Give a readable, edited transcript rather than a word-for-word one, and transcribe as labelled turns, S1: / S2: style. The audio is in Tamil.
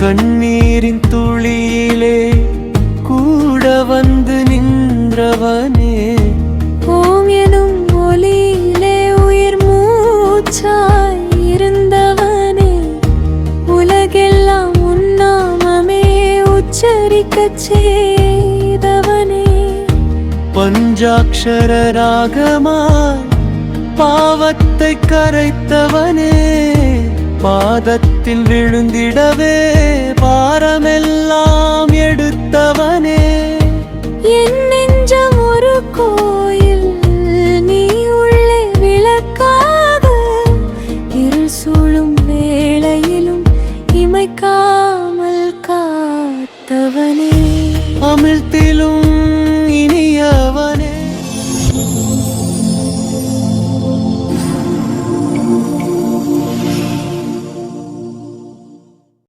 S1: கண்ணீரின் துளியிலே கூட வந்து நின்றவனே,
S2: ஓம் எனும் ஒலியிலே உயிர் மூச்சாய் இருந்தவனே, உலகெல்லாம் உன்னாமமே உச்சரிக்கச் செய்தவனே,
S1: பஞ்சாட்சர ராகமாய் பாவத்தை கரைத்தவனே, பாதத்தில் விழுந்திடவே பாரமெல்லாம் எடுத்தவனே,
S2: என் நெஞ்சம் ஒரு கோயில், நீ உள்ளே விளக்காக, இருள் சூழும் வேளையிலும் இமைக்காமல் காத்தவனே,
S1: அமிழ்த்தி